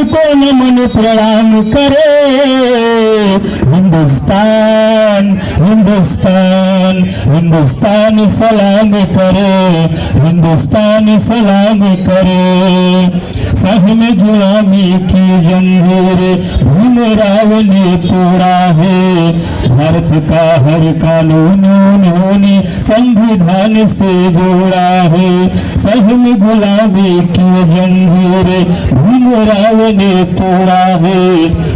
सबको नमन प्रणाम करे। हिंदुस्तान हिंदुस्तान हिंदुस्तान सलाम करे, हिंदुस्तान सलाम करे। सह में गुलामी की जंजीर भीमराव ने तोड़ा है, भारत का हर कानून उन्होंने संविधान से जोड़ा है। सह में गुलामी की जंजीर भीमराव ने तोड़ा है,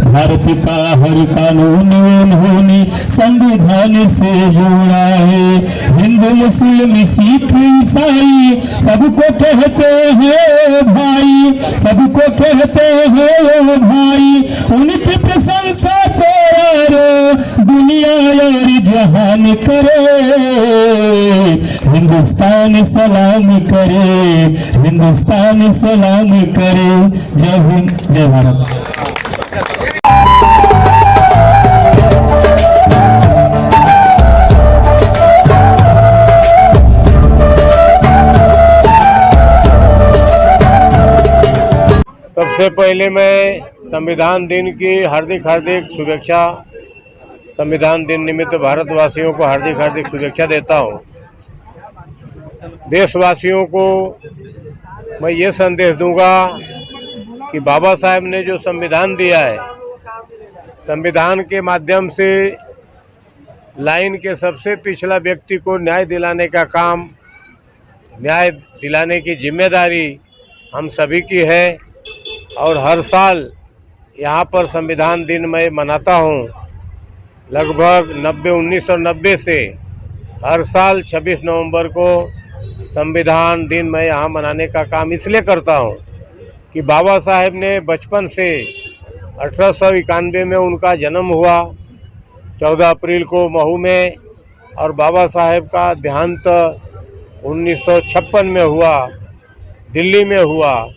भारत का हर कानून उन्होंने संविधान से जोड़ा है। हिंदू मुस्लिम सिख ईसाई सबको कहते हैं भाई, सबको कहते हैं भाई। उनकी प्रशंसा करो दुनिया और जहान करे। हिंदुस्तान सलाम करे, हिंदुस्तान सलाम करे। जय हिंद, जय भारत। सबसे पहले मैं संविधान दिन की हार्दिक शुभेच्छा, संविधान दिन निमित्त भारतवासियों को हार्दिक शुभेच्छा देता हूँ। देशवासियों को मैं ये संदेश दूंगा कि बाबा साहेब ने जो संविधान दिया है, संविधान के माध्यम से लाइन के सबसे पिछड़ा व्यक्ति को न्याय दिलाने का काम, न्याय दिलाने की जिम्मेदारी हम सभी की है। और हर साल यहाँ पर संविधान दिन मैं मनाता हूँ। लगभग 1990 से हर साल 26 नवंबर को संविधान दिन मैं यहाँ मनाने का काम इसलिए करता हूँ कि बाबा साहेब ने बचपन से 1891 में उनका जन्म हुआ, 14 अप्रैल को महू में, और बाबा साहेब का देहांत 1956 में हुआ, दिल्ली में हुआ।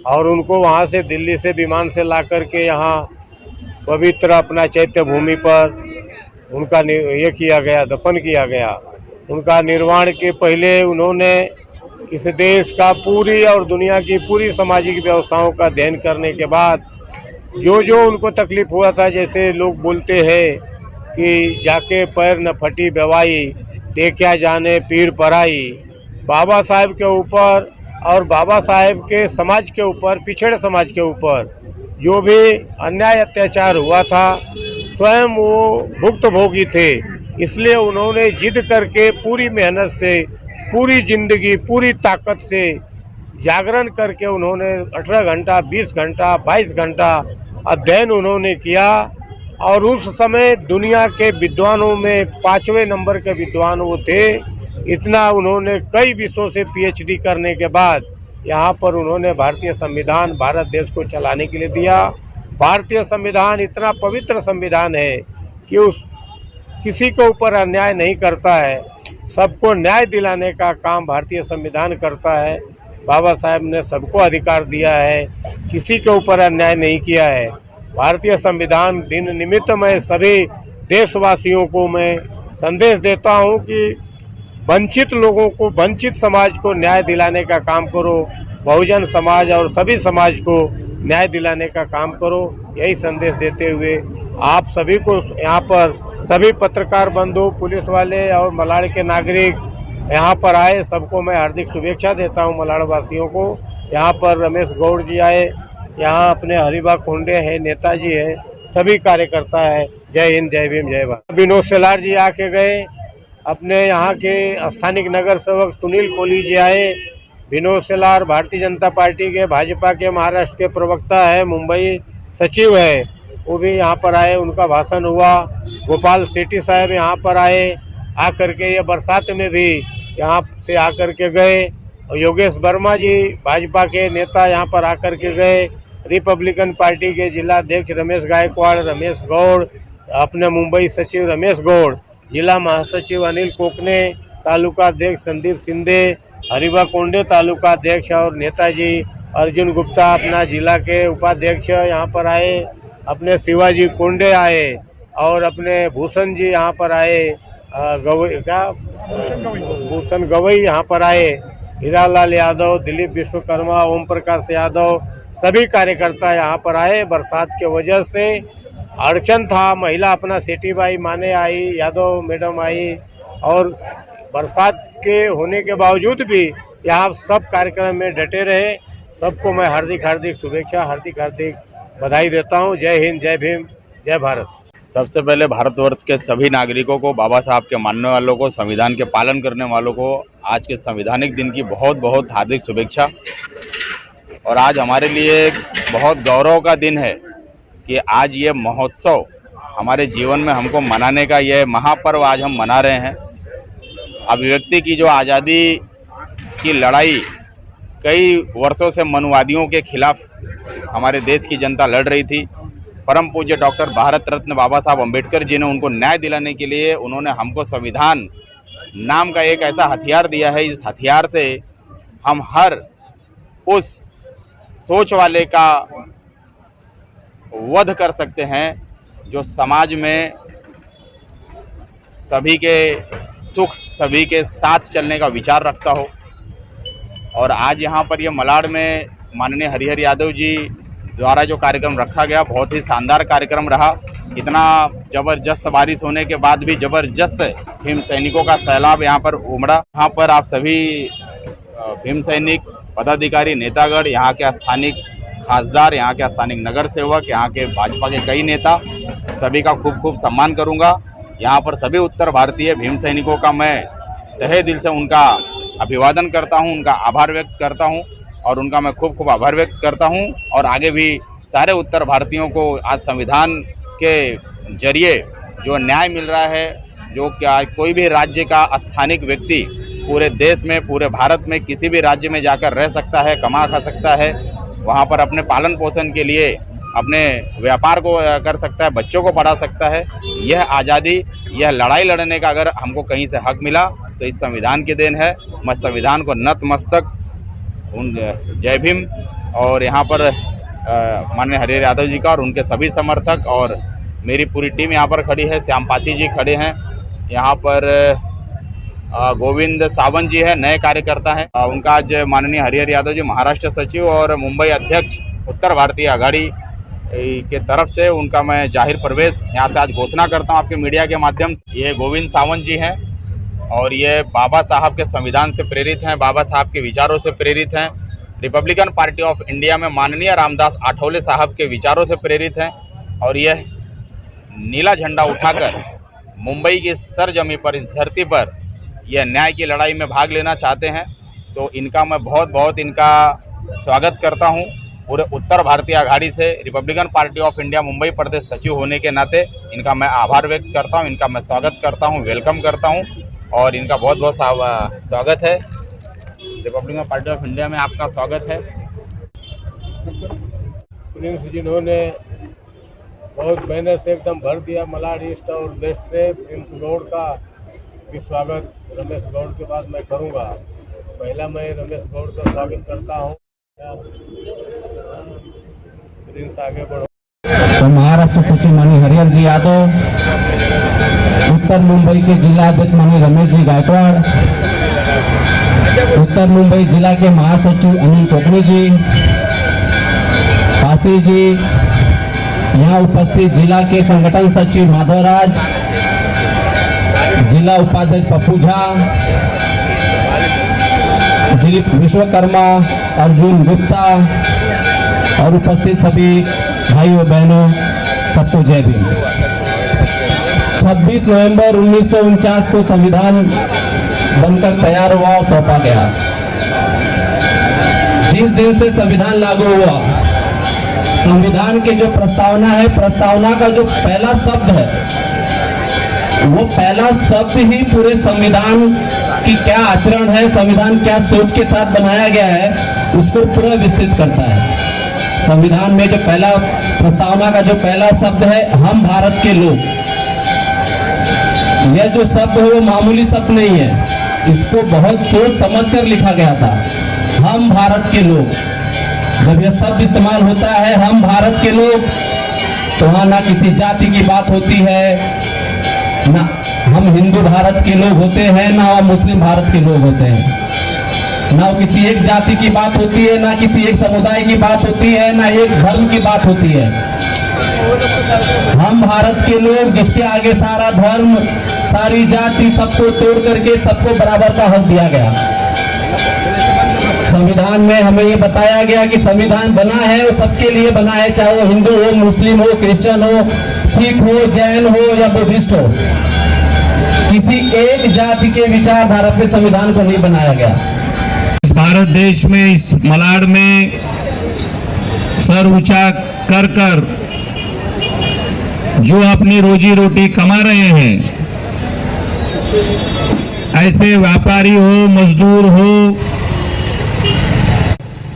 और उनको वहाँ से दिल्ली से विमान से ला कर के यहाँ पवित्र अपना चैत्य भूमि पर उनका ये किया गया, दफन किया गया। उनका निर्वाण के पहले उन्होंने इस देश का पूरी और दुनिया की पूरी सामाजिक व्यवस्थाओं का अध्ययन करने के बाद जो जो उनको तकलीफ हुआ था, जैसे लोग बोलते हैं कि जाके पैर न फटी बेवाई, दे क्या जाने पीर पराई, बाबा साहेब के ऊपर और बाबा साहेब के समाज के ऊपर, पिछड़े समाज के ऊपर जो भी अन्याय अत्याचार हुआ था, स्वयं वो भुक्तभोगी थे। इसलिए उन्होंने जिद करके पूरी मेहनत से, पूरी जिंदगी, पूरी ताकत से जागरण करके उन्होंने 18 घंटा, 20 घंटा, 22 घंटा अध्ययन उन्होंने किया। और उस समय दुनिया के विद्वानों में 5वें नंबर के विद्वान वो थे। इतना उन्होंने कई विषयों से पीएचडी करने के बाद यहाँ पर उन्होंने भारतीय संविधान भारत देश को चलाने के लिए दिया। भारतीय संविधान इतना पवित्र संविधान है कि उस किसी के ऊपर अन्याय नहीं करता है, सबको न्याय दिलाने का काम भारतीय संविधान करता है। बाबा साहेब ने सबको अधिकार दिया है, किसी के ऊपर अन्याय नहीं किया है। भारतीय संविधान दिन निमित्त मैं सभी देशवासियों को मैं संदेश देता हूँ कि वंचित लोगों को, वंचित समाज को न्याय दिलाने का काम करो, बहुजन समाज और सभी समाज को न्याय दिलाने का काम करो। यही संदेश देते हुए आप सभी को यहाँ पर सभी पत्रकार बंधु, पुलिस वाले और मलाड़ के नागरिक यहाँ पर आए, सबको मैं हार्दिक शुभेच्छा देता हूँ। मलाड़ वासियों को यहाँ पर रमेश गौड़ जी आए, यहाँ अपने हरिभा कोंडे हैं, नेताजी है, सभी कार्यकर्ता है। जय हिंद, जय भीम, जय भारत। विनोद सेलार जी आके गए, अपने यहाँ के स्थानिक नगर सेवक सुनील कोहली जी आए। विनोद सेलार भारतीय जनता पार्टी के, भाजपा के महाराष्ट्र के प्रवक्ता है, मुंबई सचिव है, वो भी यहाँ पर आए, उनका भाषण हुआ। गोपाल सेठी साहब यहाँ पर आए, आकर के ये बरसात में भी यहाँ से आकर के गए। और योगेश वर्मा जी भाजपा के नेता यहाँ पर आकर के गए। रिपब्लिकन पार्टी के जिला अध्यक्ष रमेश गायकवाड़, रमेश गौड़, अपने मुंबई सचिव रमेश गौड़, जिला महासचिव अनिल कोकने, तालुका अध्यक्ष संदीप शिंदे, हरिभा कोंडे तालुका अध्यक्ष और नेताजी अर्जुन गुप्ता अपना जिला के उपाध्यक्ष यहाँ पर आए। अपने शिवाजी कोंडे आए और अपने भूषण जी यहाँ पर आए, भूषण गवई यहाँ पर आए। हीरालाल यादव, दिलीप विश्वकर्मा, ओम प्रकाश यादव, सभी कार्यकर्ता यहाँ पर आए। बरसात के वजह से अड़चन था, महिला अपना सिटी बाई माने आई, यादव मैडम आई, और बरसात के होने के बावजूद भी यहाँ सब कार्यक्रम में डटे रहे। सबको मैं हार्दिक शुभेच्छा, हार्दिक बधाई देता हूँ। जय हिंद, जय भीम, जय भारत। सबसे पहले भारतवर्ष के सभी नागरिकों को, बाबा साहब के मानने वालों को, संविधान के पालन करने वालों को आज के संवैधानिक दिन की बहुत बहुत हार्दिक शुभेच्छा। और आज हमारे लिए बहुत गौरव का दिन है कि आज ये महोत्सव हमारे जीवन में हमको मनाने का ये महापर्व आज हम मना रहे हैं। अभिव्यक्ति की जो आज़ादी की लड़ाई कई वर्षों से मनुवादियों के खिलाफ हमारे देश की जनता लड़ रही थी। परम पूज्य डॉक्टर भारत रत्न बाबा साहब अम्बेडकर जी ने उनको न्याय दिलाने के लिए उन्होंने हमको संविधान नाम का एक ऐसा हथियार दिया है। इस हथियार से हम हर उस सोच वाले का वध कर सकते हैं जो समाज में सभी के सुख, सभी के साथ चलने का विचार रखता हो। और आज यहाँ पर ये मलाड में माननीय हरिहर यादव जी द्वारा जो कार्यक्रम रखा गया, बहुत ही शानदार कार्यक्रम रहा। इतना ज़बरदस्त बारिश होने के बाद भी ज़बरदस्त भीम सैनिकों का सैलाब यहाँ पर उमड़ा। यहाँ पर आप सभी भीम सैनिक, पदाधिकारी, नेतागण, यहाँ के स्थानिक खासदार, यहाँ के स्थानिक नगर सेवक, यहाँ के भाजपा के कई नेता, सभी का खूब खूब सम्मान करूँगा। यहाँ पर सभी उत्तर भारतीय भीम सैनिकों का मैं तहे दिल से उनका अभिवादन करता हूँ, उनका आभार व्यक्त करता हूँ और उनका मैं खूब खूब आभार व्यक्त करता हूँ। और आगे भी सारे उत्तर भारतीयों को आज संविधान के जरिए जो न्याय मिल रहा है, जो क्या कोई भी राज्य का स्थानिक व्यक्ति पूरे देश में, पूरे भारत में किसी भी राज्य में जाकर रह सकता है, कमा खा सकता है, वहाँ पर अपने पालन पोषण के लिए अपने व्यापार को कर सकता है, बच्चों को पढ़ा सकता है। यह आज़ादी, यह लड़ाई लड़ने का अगर हमको कहीं से हक मिला तो इस संविधान के देन है। मैं संविधान को नतमस्तक जय भीम। और यहाँ पर माननीय हरिहर यादव जी का और उनके सभी समर्थक और मेरी पूरी टीम यहाँ पर खड़ी है। श्याम पासी जी खड़े हैं, यहाँ पर गोविंद सावंत जी है, नए कार्यकर्ता हैं। उनका आज माननीय हरिहर यादव जी महाराष्ट्र सचिव और मुंबई अध्यक्ष उत्तर भारतीय आघाड़ी के तरफ से उनका मैं जाहिर प्रवेश यहाँ से आज घोषणा करता हूँ आपके मीडिया के माध्यम से। ये गोविंद सावंत जी हैं और ये बाबा साहब के संविधान से प्रेरित हैं, बाबा साहब के विचारों से प्रेरित हैं। रिपब्लिकन पार्टी ऑफ इंडिया में माननीय रामदास आठवले साहब के विचारों से प्रेरित हैं और यह नीला झंडा उठाकर मुंबई की सरजमी पर, इस धरती पर यह न्याय की लड़ाई में भाग लेना चाहते हैं। तो इनका मैं बहुत बहुत इनका स्वागत करता हूं। पूरे उत्तर भारतीय आघाड़ी से Republican Party of India Mumbai प्रदेश सचिव होने के नाते इनका मैं आभार व्यक्त करता हूं, इनका मैं स्वागत करता हूं, वेलकम करता हूं और इनका बहुत बहुत स्वागत है। रिपब्लिकन पार्टी ऑफ इंडिया में आपका स्वागत है। प्रिंस जिन्होंने बहुत मेहनत से एकदम भर दिया मलाड ईस्ट और वेस्ट से, प्रिंस गौड़ का भी स्वागत रमेश गौड़ के बाद मैं करूंगा। पहला मैं रमेश गौड़ का स्वागत करता हूं। प्रिंस आगे बढ़ो। तो महाराष्ट्र सचिव माननीय हरिहर जी यादव, उत्तर मुंबई के जिला अध्यक्ष माननीय रमेश जी गायकवाड़, उत्तर मुंबई जिला के महासचिव अनिल कोकणी जी, पासी जी, यहाँ उपस्थित जिला के संगठन सचिव माधवराज, जिला उपाध्यक्ष पप्पू झा, दिलीप विश्वकर्मा, अर्जुन गुप्ता और उपस्थित सभी भाइयों बहनों, सबको जय भीम। 26 नवंबर 1949 को संविधान बनकर तैयार हुआ और सौंपा गया। जिस दिन से संविधान लागू हुआ, संविधान के जो प्रस्तावना है, प्रस्तावना का जो पहला शब्द है, वो पहला शब्द ही पूरे संविधान की क्या आचरण है, संविधान क्या सोच के साथ बनाया गया है, उसको पूरा विस्तृत करता है। संविधान में जो पहला प्रस्तावना का जो पहला शब्द है, हम भारत के लोग, यह जो शब्द है वो मामूली शब्द नहीं है, इसको बहुत सोच समझकर लिखा गया था। हम भारत के लोग, जब यह शब्द इस्तेमाल होता है, हम भारत के लोग, तो वहां ना किसी जाति की बात होती है, ना हम हिंदू भारत के लोग होते हैं, ना हम मुस्लिम भारत के लोग होते हैं। ना किसी एक जाति की बात होती है, ना किसी एक समुदाय की बात होती है, ना एक धर्म की बात होती है। हम भारत के लोग जिसके आगे सारा धर्म, सारी जाति, सबको तोड़ करके सबको बराबर का हक दिया गया। संविधान में हमें ये बताया गया कि संविधान बना है वो सबके लिए बना है, चाहे वो हिंदू हो, मुस्लिम हो, क्रिश्चियन हो, सिख हो, जैन हो या बुद्धिस्ट हो। किसी एक जाति के विचारधारा पे संविधान को नहीं बनाया गया। इस भारत देश में, इस मलाड में सर ऊंचा कर कर जो अपनी रोजी रोटी कमा रहे हैं, ऐसे व्यापारी हो, मजदूर हो,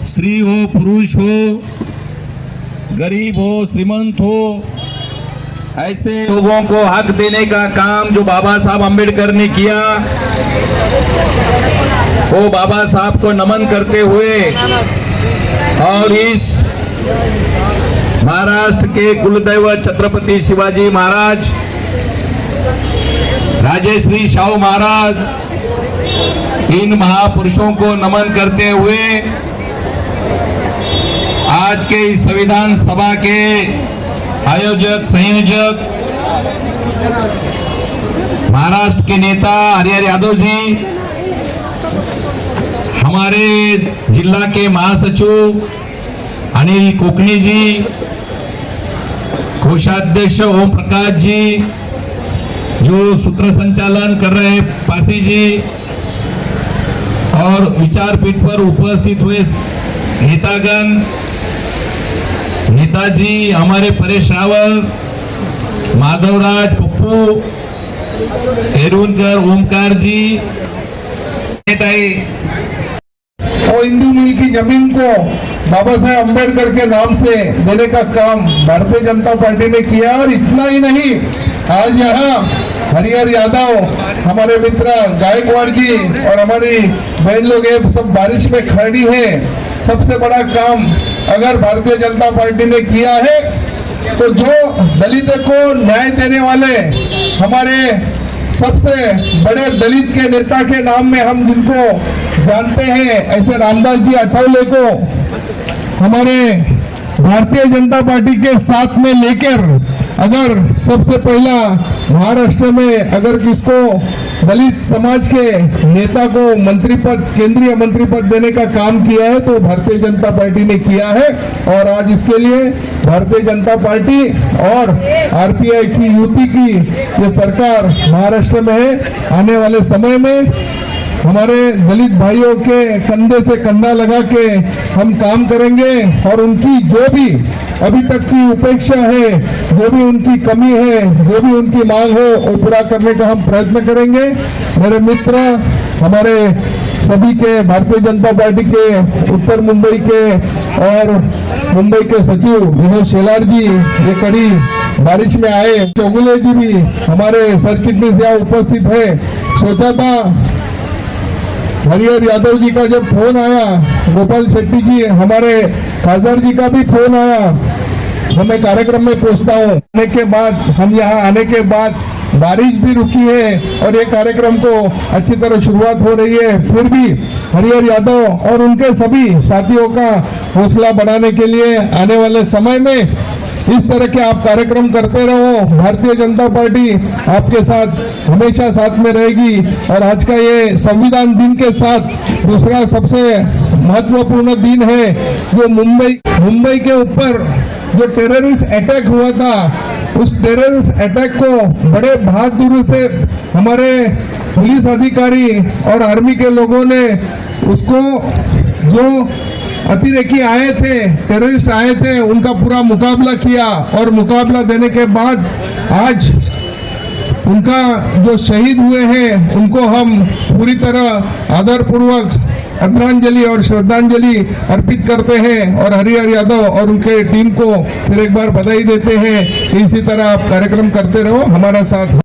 स्त्री हो, पुरुष हो, गरीब हो, श्रीमंत हो, ऐसे लोगों को हक देने का काम जो बाबा साहब अम्बेडकर ने किया, वो बाबा साहब को नमन करते हुए और इस महाराष्ट्र के कुलदैवत छत्रपति शिवाजी महाराज, राजश्री शाहू महाराज, इन महापुरुषों को नमन करते हुए आज के इस संविधान सभा के आयोजक, संयोजक, महाराष्ट्र के नेता हरिहर यादव जी, हमारे जिला के महासचिव अनिल कोकनी जी, कोषाध्यक्ष ओम प्रकाश जी, जो सूत्र संचालन कर रहे हैं पासी जी, और विचारपीठ पर उपस्थित हुए नेतागण, नेताजी, हमारे परेश रावल, माधवराज, पप्पू, एरुनकर, ओमकार जी, और हिंदू मिल की जमीन को बाबा साहेब अम्बेडकर के नाम से देने का काम भारतीय जनता पार्टी ने किया। और इतना ही नहीं, आज यहाँ हरिहर यादव, हमारे मित्र गायकवाड़ जी और हमारी बहन लोग ये सब बारिश में खड़ी है। सबसे बड़ा काम अगर भारतीय जनता पार्टी ने किया है तो जो दलितों को न्याय देने वाले हमारे सबसे बड़े दलित के नेता के नाम में हम जिनको जानते हैं, ऐसे रामदास जी अठावले को हमारे भारतीय जनता पार्टी के साथ में लेकर अगर सबसे पहला महाराष्ट्र में अगर किसको दलित समाज के नेता को मंत्री पद, केंद्रीय मंत्री पद देने का काम किया है तो भारतीय जनता पार्टी ने किया है। और आज इसके लिए भारतीय जनता पार्टी और आरपीआई की यूपी की ये सरकार महाराष्ट्र में है। आने वाले समय में हमारे दलित भाइयों के कंधे से कंधा लगा के हम काम करेंगे और उनकी जो भी अभी तक की उपेक्षा है, जो भी उनकी कमी है, जो भी उनकी मांग है, वो पूरा करने का हम प्रयत्न करेंगे। मेरे मित्र, हमारे सभी के भारतीय जनता पार्टी के उत्तर मुंबई के और मुंबई के सचिव विनोद शेलार जी ये कड़ी बारिश में आए, चौगुले जी भी हमारे सर्किट में यहाँ उपस्थित है। सोचा था हरिहर यादव जी का जब फोन आया, गोपाल शेट्टी जी हमारे खासदार जी का भी फोन आया, हमें कार्यक्रम में पहुंचता हूँ। आने के बाद हम यहाँ आने के बाद बारिश भी रुकी है और ये कार्यक्रम को अच्छी तरह शुरुआत हो रही है। फिर भी हरिहर यादव और उनके सभी साथियों का हौसला बढ़ाने के लिए आने वाले समय में इस तरह के आप कार्यक्रम करते रहो। भारतीय जनता पार्टी आपके साथ हमेशा साथ में रहेगी। और आज का ये संविधान दिन के साथ दूसरा सबसे महत्वपूर्ण दिन है जो मुंबई के ऊपर जो टेररिस्ट अटैक हुआ था, उस टेररिस्ट अटैक को बड़े बहादुरी से हमारे पुलिस अधिकारी और आर्मी के लोगों ने उसको जो अतिरेकी आए थे, टेररिस्ट आए थे, उनका पूरा मुकाबला किया और मुकाबला देने के बाद आज उनका जो शहीद हुए हैं उनको हम पूरी तरह आदरपूर्वक आदरांजलि और श्रद्धांजलि अर्पित करते हैं। और हरिहर यादव और उनके टीम को फिर एक बार बधाई देते हैं। इसी तरह आप कार्यक्रम करते रहो, हमारा साथ